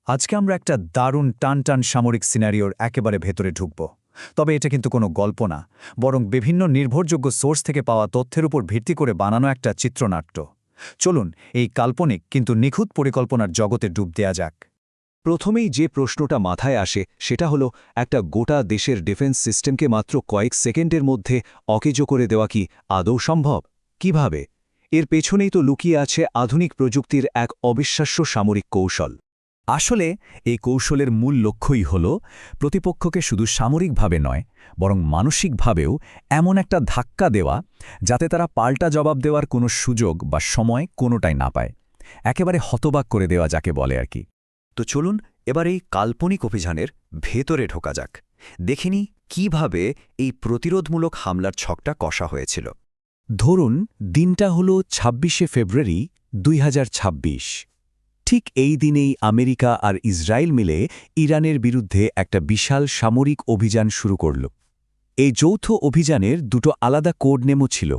আজকে আমরা একটা দারুণ টান সামরিক সিনারিওর একেবারে ভেতরে ঢুকব। তবে এটা কিন্তু কোনো গল্প না, বরং বিভিন্ন নির্ভরযোগ্য সোর্স থেকে পাওয়া তথ্যের উপর ভিত্তি করে বানানো একটা চিত্রনাট্য। চলুন এই কাল্পনিক কিন্তু নিখুঁত পরিকল্পনার জগতে ডুব দেয়া যাক। প্রথমেই যে প্রশ্নটা মাথায় আসে সেটা হলো একটা গোটা দেশের ডিফেন্স সিস্টেমকে মাত্র কয়েক সেকেন্ডের মধ্যে অকেজো করে দেওয়া কি আদৌ সম্ভব? কিভাবে? এর পেছনেই তো লুকিয়ে আছে আধুনিক প্রযুক্তির এক অবিশ্বাস্য সামরিক কৌশল। আসলে এই কৌশলের মূল লক্ষ্যই হল প্রতিপক্ষকে শুধু সামরিকভাবে নয়, বরং মানসিকভাবেও এমন একটা ধাক্কা দেওয়া যাতে তারা পাল্টা জবাব দেওয়ার কোনো সুযোগ বা সময় কোনোটাই না পায়। একেবারে হতবাক করে দেওয়া যাকে বলে আর কি। তো চলুন এবার এই কাল্পনিক অভিযানের ভেতরে ঢোকা যাক। দেখিনি কিভাবে এই প্রতিরোধমূলক হামলার ছকটা কষা হয়েছিল। ধরুন দিনটা হল ২৬শে ফেব্রুয়ারি ২০২৬। ঠিক এই দিনেই আমেরিকা আর ইসরায়েল মিলে ইরানের বিরুদ্ধে একটা বিশাল সামরিক অভিযান শুরু করল। এই যৌথ অভিযানের দুটো আলাদা কোড নেমও ছিল।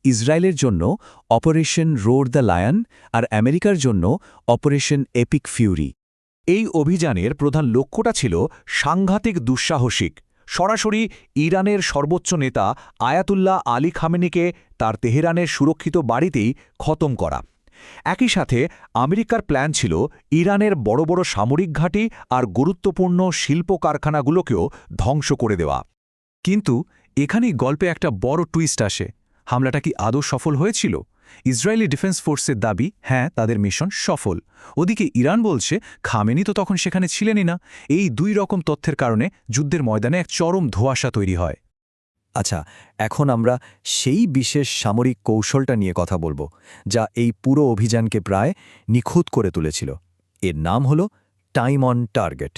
ইসরায়েলের জন্য অপারেশন রোড দ্য লায়ন আর আমেরিকার জন্য অপারেশন এপিক ফিউরি। এই অভিযানের প্রধান লক্ষ্যটা ছিল সাংঘাতিক দুঃসাহসিক, সরাসরি ইরানের সর্বোচ্চ নেতা আয়াতুল্লাহ আলী খামেনিকে তার তেহরানের সুরক্ষিত বাড়িতেই খতম করা। একই সাথে আমেরিকার প্ল্যান ছিল ইরানের বড় বড় সামরিক ঘাঁটি আর গুরুত্বপূর্ণ শিল্প কারখানাগুলোকেও ধ্বংস করে দেওয়া। কিন্তু এখানেই গল্পে একটা বড় টুইস্ট আসে। হামলাটা কি আদৌ সফল হয়েছিল? ইসরায়েলি ডিফেন্স ফোর্সের দাবি, হ্যাঁ, তাদের মিশন সফল। ওদিকে ইরান বলছে খামেনি তো তখন সেখানে ছিলেনই না। এই দুই রকম তথ্যের কারণে যুদ্ধের ময়দানে এক চরম ধোঁয়াশা তৈরি হয়। আচ্ছা, এখন আমরা সেই বিশেষ সামরিক কৌশলটা নিয়ে কথা বলবো, যা এই পুরো অভিযানকে প্রায় নিখুঁত করে তুলেছিল। এর নাম হল time on target.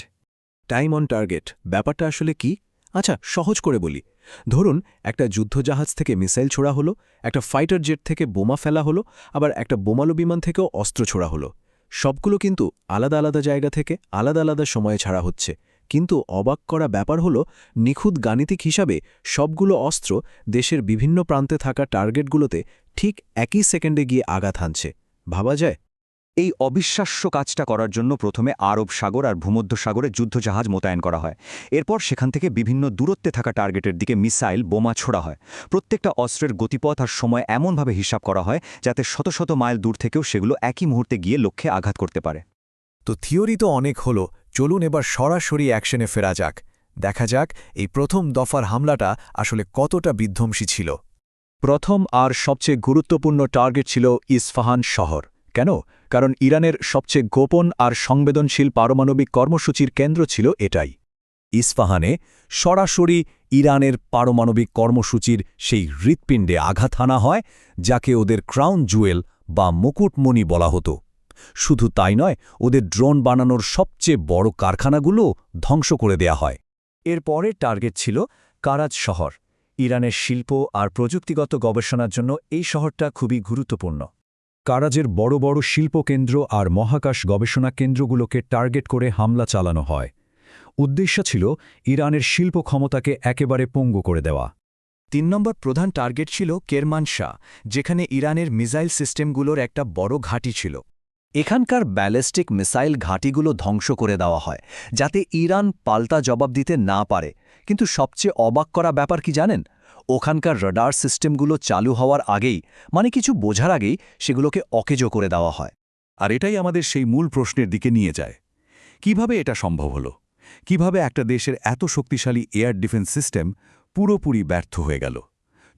Time on target ব্যাপারটা আসলে কি? আচ্ছা, সহজ করে বলি। ধরুন একটা যুদ্ধজাহাজ থেকে মিসাইল ছোড়া হলো, একটা ফাইটার জেট থেকে বোমা ফেলা হলো, আবার একটা বোমালু বিমান থেকেও অস্ত্র ছোড়া হলো। সবগুলো কিন্তু আলাদা আলাদা জায়গা থেকে আলাদা আলাদা সময়ে ছাড়া হচ্ছে। কিন্তু অবাক করা ব্যাপার হলো নিখুঁত গাণিতিক হিসাবে সবগুলো অস্ত্র দেশের বিভিন্ন প্রান্তে থাকা টার্গেটগুলোতে ঠিক একই সেকেন্ডে গিয়ে আঘাত হানছে। ভাবা যায়? এই অবিশ্বাস্য কাজটা করার জন্য প্রথমে আরব সাগর আর ভূমধ্যসাগরে যুদ্ধজাহাজ মোতায়েন করা হয়। এরপর সেখান থেকে বিভিন্ন দূরত্বে থাকা টার্গেটের দিকে মিসাইল বোমা ছোড়া হয়। প্রত্যেকটা অস্ত্রের গতিপথ আর সময় এমনভাবে হিসাব করা হয় যাতে শত শত মাইল দূর থেকেও সেগুলো একই মুহূর্তে গিয়ে লক্ষ্যে আঘাত করতে পারে। তো থিওরি তো অনেক হলো, চলুন এবার সরাসরি অ্যাকশনে ফেরা যাক। দেখা যাক এই প্রথম দফার হামলাটা আসলে কতটা বিধ্বংসী ছিল। প্রথম আর সবচেয়ে গুরুত্বপূর্ণ টার্গেট ছিল ইস্পাহান শহর। কেন? কারণ ইরানের সবচেয়ে গোপন আর সংবেদনশীল পারমাণবিক কর্মসূচির কেন্দ্র ছিল এটাই। ইস্পাহানে সরাসরি ইরানের পারমাণবিক কর্মসূচির সেই হৃৎপিণ্ডে আঘাত হানা হয়, যাকে ওদের ক্রাউন জুয়েল বা মুকুটমণি বলা হতো। শুধু তাই নয়, ওদের ড্রোন বানানোর সবচেয়ে বড় কারখানাগুলো ধ্বংস করে দেয়া হয়। এর পরের টার্গেট ছিল কারাজ শহর। ইরানের শিল্প আর প্রযুক্তিগত গবেষণার জন্য এই শহরটা খুবই গুরুত্বপূর্ণ। কারাজের বড় বড় শিল্পকেন্দ্র আর মহাকাশ গবেষণা কেন্দ্রগুলোকে টার্গেট করে হামলা চালানো হয়। উদ্দেশ্য ছিল ইরানের শিল্প ক্ষমতাকে একেবারে পঙ্গু করে দেওয়া। ৩ নম্বর প্রধান টার্গেট ছিল কেরমানশাহ, যেখানে ইরানের মিসাইল সিস্টেমগুলোর একটা বড় ঘাঁটি ছিল। এখানকার ব্যালিস্টিক মিসাইল ঘাঁটিগুলো ধ্বংস করে দেওয়া হয় যাতে ইরান পাল্টা জবাব দিতে না পারে। কিন্তু সবচেয়ে অবাক করা ব্যাপার কি জানেন? ওখানকার রাডার সিস্টেমগুলো চালু হওয়ার আগেই, মানে কিছু বোঝার আগেই, সেগুলোকে অকেজো করে দেওয়া হয়। আর এটাই আমাদের সেই মূল প্রশ্নের দিকে নিয়ে যায়। কিভাবে এটা সম্ভব হলো? কিভাবে একটা দেশের এত শক্তিশালী এয়ার ডিফেন্স সিস্টেম পুরোপুরি ব্যর্থ হয়ে গেল?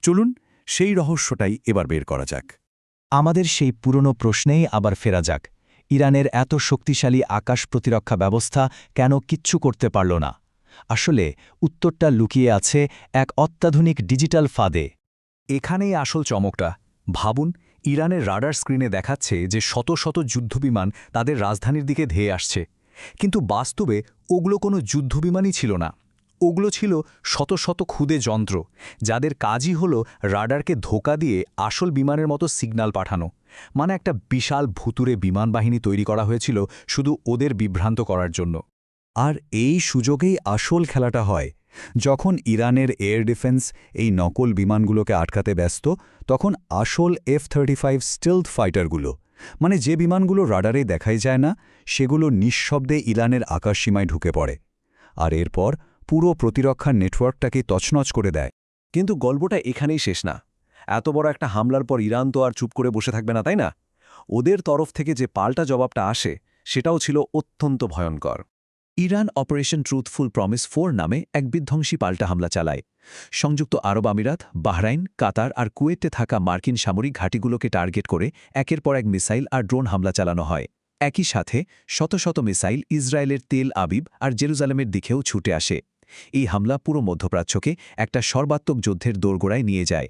চলুন সেই রহস্যটাই এবার বের করা যাক। আমাদের সেই পুরনো প্রশ্নেই আবার ফেরা যাক। ইরানের এত শক্তিশালী আকাশ প্রতিরক্ষা ব্যবস্থা কেন কিচ্ছু করতে পারল না? আসলে উত্তরটা লুকিয়ে আছে এক অত্যাধুনিক ডিজিটাল ফাঁদে। এখানেই আসল চমকটা। ভাবুন, ইরানের রাডার স্ক্রিনে দেখাচ্ছে যে শত শত যুদ্ধবিমান তাদের রাজধানীর দিকে ধেয়ে আসছে। কিন্তু বাস্তবে ওগুলো কোনো যুদ্ধবিমানই ছিল না। ওগুলো ছিল শত শত ক্ষুদে যন্ত্র, যাদের কাজই হলো রাডারকে ধোঁকা দিয়ে আসল বিমানের মতো সিগন্যাল পাঠানো। মানে একটা বিশাল ভুতুরে বিমান বাহিনী তৈরি করা হয়েছিল শুধু ওদের বিভ্রান্ত করার জন্য। আর এই সুযোগেই আসল খেলাটা হয়। যখন ইরানের এয়ার ডিফেন্স এই নকল বিমানগুলোকে আটকাতে ব্যস্ত, তখন আসল F-35 স্টিলথ ফাইটারগুলো মানে যে বিমানগুলো রাডারে দেখাই যায় না সেগুলো নিঃশব্দে ইরানের আকাশসীমায় ঢুকে পড়ে আর এরপর পুরো প্রতিরক্ষার নেটওয়ার্কটাকে তছনছ করে দেয়। কিন্তু গল্পটা এখানেই শেষ না। এত বড় একটা হামলার পর ইরান তো আর চুপ করে বসে থাকবে না, তাই না? ওদের তরফ থেকে যে পাল্টা জবাবটা আসে সেটাও ছিল অত্যন্ত ভয়ঙ্কর। ইরান অপারেশন ট্রুথফুল প্রমিস 4 নামে এক বিধ্বংসী পাল্টা হামলা চালায়। সংযুক্ত আরব আমিরাত, বাহরাইন, কাতার আর কুয়েটে থাকা মার্কিন সামরিক ঘাঁটিগুলোকে টার্গেট করে একের পর এক মিসাইল আর ড্রোন হামলা চালানো হয়। একই সাথে শত শত মিসাইল ইসরায়েলের তেল আবিব আর জেরুজালেমের দিকেও ছুটে আসে। এই হামলা পুরো মধ্যপ্রাচ্যকে একটা সর্বাত্মক যুদ্ধের দোরগোড়ায় নিয়ে যায়।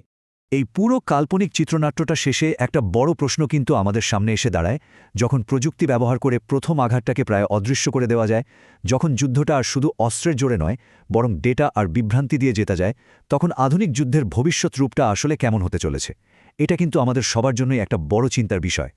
এই পুরো কাল্পনিক চিত্রনাট্যটা শেষে একটা বড় প্রশ্ন কিন্তু আমাদের সামনে এসে দাঁড়ায়। যখন প্রযুক্তি ব্যবহার করে প্রথম আঘাতটাকে প্রায় অদৃশ্য করে দেওয়া যায়, যখন যুদ্ধটা আর শুধু অস্ত্রের জোরে নয় বরং ডেটা আর বিভ্রান্তি দিয়ে জেতা যায়, তখন আধুনিক যুদ্ধের ভবিষ্যৎ রূপটা আসলে কেমন হতে চলেছে? এটা কিন্তু আমাদের সবার জন্যই একটা বড় চিন্তার বিষয়।